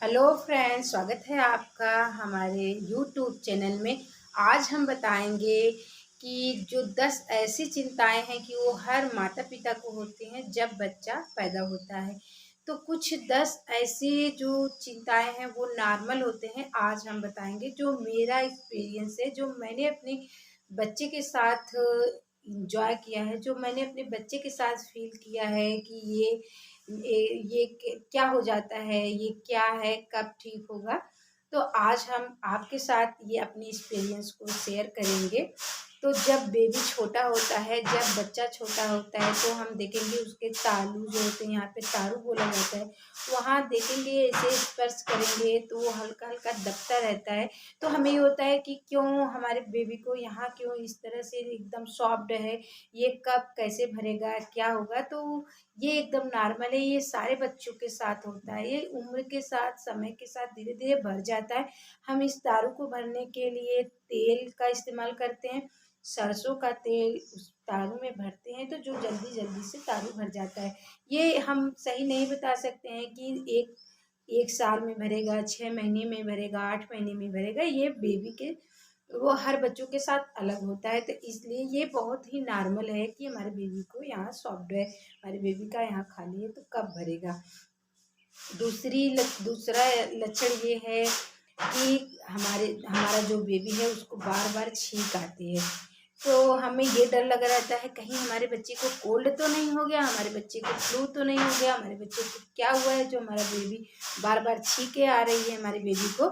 Hello friends, स्वागत है आपका हमारे यूट्यूब चैनल में। आज हम बताएंगे कि जो 10 ऐसी चिंताएं हैं कि वो हर माता पिता को होती हैं जब बच्चा पैदा होता है। तो कुछ 10 ऐसी जो चिंताएं हैं वो नॉर्मल होते हैं। आज हम बताएंगे जो मेरा एक्सपीरियंस है, जो मैंने अपने बच्चे के साथ इंजॉय किया है, जो मैंने अपने बच्चे के साथ फील किया है कि ये क्या हो जाता है, ये क्या है, कब ठीक होगा। तो आज हम आपके साथ ये अपनी एक्सपीरियंस को शेयर करेंगे। तो जब बेबी छोटा होता है, जब बच्चा छोटा होता है, तो हम देखेंगे उसके तालू जो होते हैं, यहाँ पे तारू बोला जाता है, वहाँ देखेंगे ऐसे स्पर्श करेंगे तो वो हल्का हल्का दबता रहता है। तो हमें ये होता है कि क्यों हमारे बेबी को यहाँ क्यों इस तरह से एकदम सॉफ्ट है, ये कब कैसे भरेगा, क्या होगा। तो ये एकदम नॉर्मल है, ये सारे बच्चों के साथ होता है। ये उम्र के साथ, समय के साथ धीरे धीरे भर जाता है। हम इस दारू को भरने के लिए तेल का इस्तेमाल करते हैं, सरसों का तेल उस तारू में भरते हैं, तो जो जल्दी जल्दी से तारू भर जाता है। ये हम सही नहीं बता सकते हैं कि एक एक साल में भरेगा, 6 महीने में भरेगा, 8 महीने में भरेगा। ये बेबी के वो हर बच्चों के साथ अलग होता है। तो इसलिए ये बहुत ही नॉर्मल है कि हमारे बेबी को यहाँ सॉफ्ट है, हमारे बेबी का यहाँ खाली है, तो कब भरेगा। दूसरा लक्षण ये है कि हमारा जो बेबी है उसको बार बार छींक आती है। तो हमें ये डर लगा रहता है कहीं हमारे बच्चे को कोल्ड तो नहीं हो गया, हमारे बच्चे को फ्लू तो नहीं हो गया, हमारे बच्चे को क्या हुआ है जो हमारा बेबी बार बार छींके आ रही है हमारे बेबी को।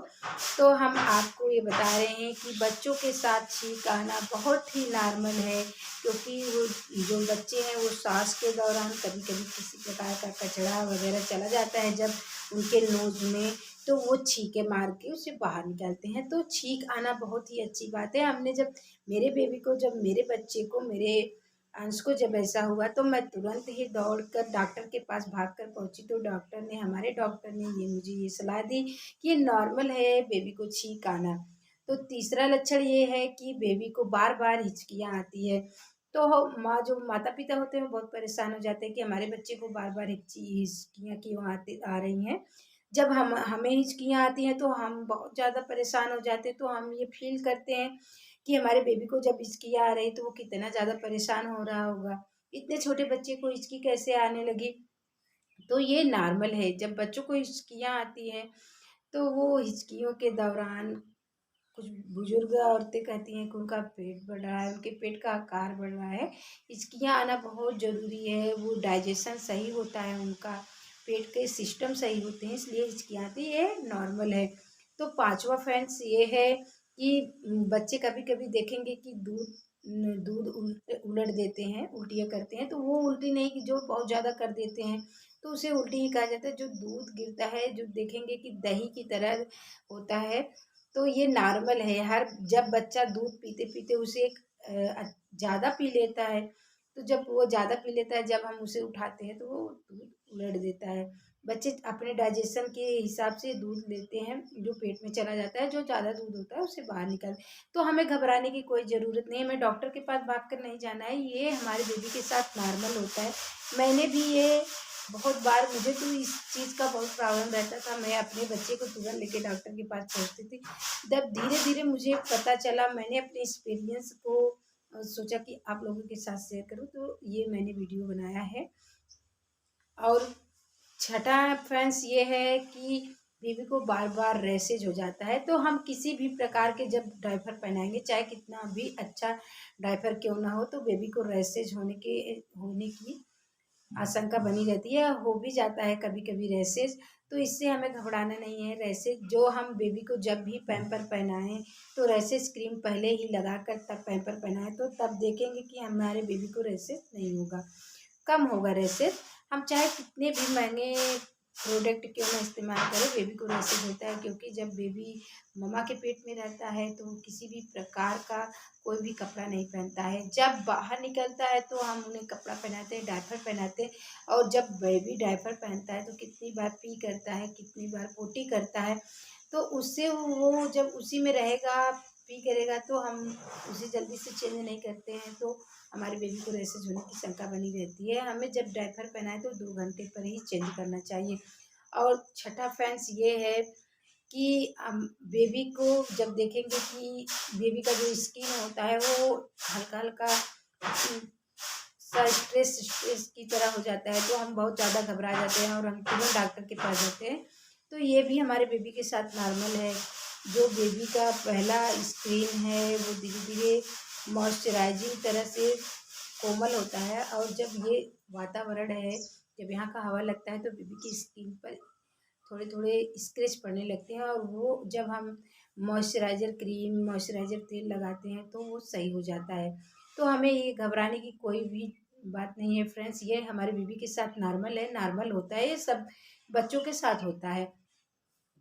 तो हम आपको ये बता रहे हैं कि बच्चों के साथ छींक आना बहुत ही नॉर्मल है, क्योंकि वो जो बच्चे हैं वो सांस के दौरान कभी कभी किसी प्रकार का कचरा वगैरह चला जाता है जब उनके नोज में, तो वो छींके मार के उसे बाहर निकालते हैं। तो छींक आना बहुत ही अच्छी बात है। हमने जब मेरे बेबी को, जब मेरे बच्चे को, मेरे अंश को जब ऐसा हुआ तो मैं तुरंत ही दौड़कर डॉक्टर के पास भागकर पहुंची। तो हमारे डॉक्टर ने ये मुझे ये सलाह दी कि ये नॉर्मल है बेबी को छींक आना। तो तीसरा लक्षण ये है कि बेबी को बार बार हिचकियाँ आती है। तो माँ जो माता पिता होते हैं वो बहुत परेशान हो जाते हैं कि हमारे बच्चे को बार बार हिचकियाँ क्यों आती आ रही हैं। जब हमें हिचकियाँ आती हैं तो हम बहुत ज़्यादा परेशान हो जाते हैं। तो हम ये फील करते हैं कि हमारे बेबी को जब हिचकियाँ आ रही तो वो कितना ज़्यादा परेशान हो रहा होगा, इतने छोटे बच्चे को हिचकी कैसे आने लगी। तो ये नॉर्मल है, जब बच्चों को हिचकियाँ आती हैं तो वो हिचकियों के दौरान कुछ बुजुर्ग औरतें कहती हैं कि उनका पेट बढ़ रहा है, उनके पेट का आकार बढ़ रहा है। हिचकियाँ आना बहुत ज़रूरी है, वो डाइजेशन सही होता है उनका, पेट के सिस्टम सही होते हैं, इसलिए हिचकियाँ आती है, ये नॉर्मल है। तो पांचवा फ्रेंड्स ये है कि बच्चे कभी कभी देखेंगे कि दूध उलट देते हैं, उल्टियाँ करते हैं। तो वो उल्टी नहीं कि जो बहुत ज़्यादा कर देते हैं तो उसे उल्टी ही कहा जाता है। जो दूध गिरता है, जो देखेंगे कि दही की तरह होता है, तो ये नॉर्मल है। हर जब बच्चा दूध पीते पीते उसे ज़्यादा पी लेता है, तो जब वो ज़्यादा पी लेता है, जब हम उसे उठाते हैं तो वो दूध उलट देता है। बच्चे अपने डाइजेशन के हिसाब से दूध लेते हैं, जो पेट में चला जाता है, जो ज़्यादा दूध होता है उसे बाहर निकाल। तो हमें घबराने की कोई ज़रूरत नहीं है, हमें डॉक्टर के पास भाग कर नहीं जाना है, ये हमारे बेबी के साथ नॉर्मल होता है। मैंने भी ये बहुत बार, मुझे तो इस चीज़ का बहुत प्रॉब्लम रहता था, मैं अपने बच्चे को तुरंत लेके डॉक्टर के पास पहुँचती थी। जब धीरे धीरे मुझे पता चला, मैंने अपने एक्सपीरियंस को सोचा कि आप लोगों के साथ शेयर करूँ, तो ये मैंने वीडियो बनाया है। और छठा फ्रेंड्स ये है कि बेबी को बार बार रैसेज हो जाता है। तो हम किसी भी प्रकार के जब डायपर पहनाएंगे, चाहे कितना भी अच्छा डायपर क्यों ना हो, तो बेबी को रैसेज होने की आशंका बनी रहती है, हो भी जाता है कभी कभी रैसेज। तो इससे हमें घबराना नहीं है। रैसेज जो हम बेबी को जब भी पैम्पर पहनाएं तो रैसेज क्रीम पहले ही लगाकर तब पैम्पर पहनाएं, तो तब देखेंगे कि हमारे बेबी को रैसेज नहीं होगा, कम होगा रैसेज। हम चाहे कितने भी महंगे प्रोडक्ट क्यों ना इस्तेमाल करें, बेबी को रैसेज होता है, क्योंकि जब बेबी मम्मा के पेट में रहता है तो वो किसी भी प्रकार का कोई भी कपड़ा नहीं पहनता है। जब बाहर निकलता है तो हम उन्हें कपड़ा पहनाते हैं, डायपर पहनाते हैं। और जब बेबी डायपर पहनता है तो कितनी बार पी करता है, कितनी बार पोटी करता है। तो उससे वो जब उसी में रहेगा, पी करेगा, तो हम उसे जल्दी से चेंज नहीं करते हैं, तो हमारे बेबी को रैसेज होने की शंका बनी रहती है। हमें जब डायपर पहनाए तो 2 घंटे पर ही चेंज करना चाहिए। और छठा फ्रेंड्स ये है कि हम बेबी को जब देखेंगे कि बेबी का जो स्किन होता है वो हल्का हल्का सा स्ट्रेस की तरह हो जाता है, तो हम बहुत ज़्यादा घबरा जाते हैं और हम तुरंत डॉक्टर के पास जाते हैं। तो ये भी हमारे बेबी के साथ नॉर्मल है। जो बेबी का पहला स्क्रीन है वो धीरे धीरे मॉइस्चराइजिंग तरह से कोमल होता है, और जब ये वातावरण है, जब यहाँ का हवा लगता है तो बेबी की स्किन पर थोड़े थोड़े स्क्रैच पड़ने लगते हैं, और वो जब हम मॉइस्चराइज़र क्रीम मॉइस्चराइज़र तेल लगाते हैं तो वो सही हो जाता है। तो हमें ये घबराने की कोई भी बात नहीं है फ्रेंड्स, ये हमारे बेबी के साथ नॉर्मल है, नॉर्मल होता है, ये सब बच्चों के साथ होता है।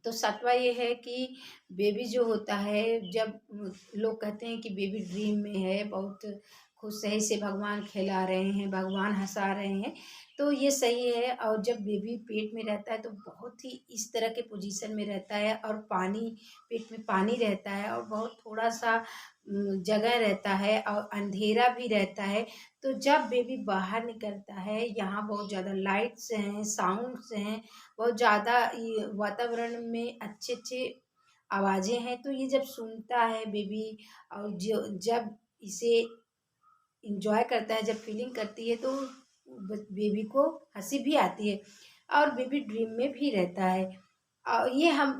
तो सातवाँ ये है कि बेबी जो होता है, जब लोग कहते हैं कि बेबी ड्रीम में है, बहुत खुश सही से भगवान खिला रहे हैं, भगवान हंसा रहे हैं, तो ये सही है। और जब बेबी पेट में रहता है तो बहुत ही इस तरह के पोजीशन में रहता है, और पानी पेट में पानी रहता है, और बहुत थोड़ा सा जगह रहता है, और अंधेरा भी रहता है। तो जब बेबी बाहर निकलता है, यहाँ बहुत ज़्यादा लाइट्स हैं, साउंड्स हैं, बहुत ज़्यादा ये वातावरण में अच्छे अच्छे आवाज़ें हैं, तो ये जब सुनता है बेबी, और जो जब इसे इंजॉय करता है, जब फीलिंग करती है, तो बेबी को हंसी भी आती है, और बेबी ड्रीम में भी रहता है।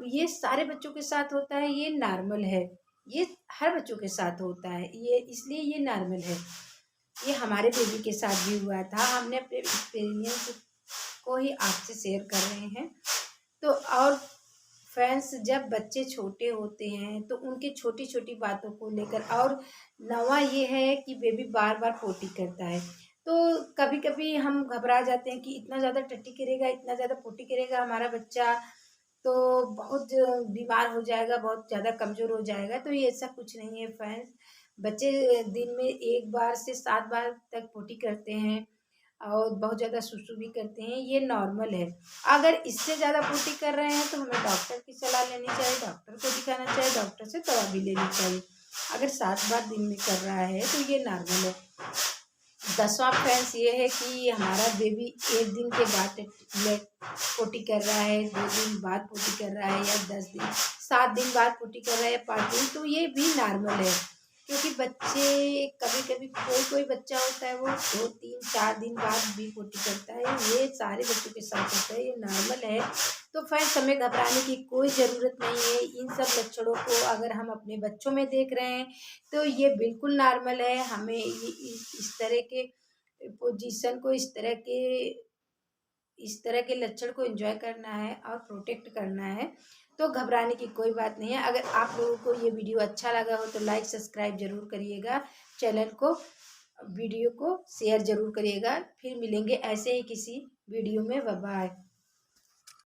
ये सारे बच्चों के साथ होता है, ये नॉर्मल है, ये हर बच्चों के साथ होता है, ये इसलिए ये नॉर्मल है। ये हमारे बेबी के साथ भी हुआ था, हमने अपने एक्सपीरियंस को ही आपसे शेयर कर रहे हैं। तो और फ्रेंड्स, जब बच्चे छोटे होते हैं तो उनकी छोटी छोटी बातों को लेकर, और नवा ये है कि बेबी बार बार पोटी करता है, तो कभी कभी हम घबरा जाते हैं कि इतना ज़्यादा टट्टी करेगा, इतना ज़्यादा पोटी करेगा हमारा बच्चा, तो बहुत बीमार हो जाएगा, बहुत ज़्यादा कमज़ोर हो जाएगा। तो ये ऐसा कुछ नहीं है फ्रेंड्स, बच्चे दिन में 1 बार से 7 बार तक पोटी करते हैं, और बहुत ज़्यादा सुसु भी करते हैं, ये नॉर्मल है। अगर इससे ज़्यादा पोटी कर रहे हैं तो हमें डॉक्टर की सलाह लेनी चाहिए, डॉक्टर को दिखाना चाहिए, डॉक्टर से दवा भी लेनी चाहिए। अगर 7 बार दिन में कर रहा है तो ये नॉर्मल है। 10वां फ्रेंड्स ये है कि हमारा बेबी 1 दिन के बाद पोटी कर रहा है, 2 दिन बाद पोटी कर रहा है, या 10 दिन 7 दिन बाद पोटी कर रहा है, या 5 दिन, तो ये भी नॉर्मल है। क्योंकि बच्चे कभी कभी कोई कोई बच्चा होता है वो 2 3 4 दिन बाद भी पोटी करता है, ये सारे बच्चों के साथ होता है, ये नॉर्मल है। तो फ्रेंड्स, हमें घबराने की कोई ज़रूरत नहीं है। इन सब लक्षणों को अगर हम अपने बच्चों में देख रहे हैं तो ये बिल्कुल नॉर्मल है। हमें ये इस तरह के पोजीशन को, इस तरह के लक्षण को एंजॉय करना है और प्रोटेक्ट करना है। तो घबराने की कोई बात नहीं है। अगर आप लोगों को ये वीडियो अच्छा लगा हो तो लाइक सब्सक्राइब ज़रूर करिएगा, चैनल को, वीडियो को शेयर ज़रूर करिएगा। फिर मिलेंगे ऐसे ही किसी वीडियो में। Bye bye.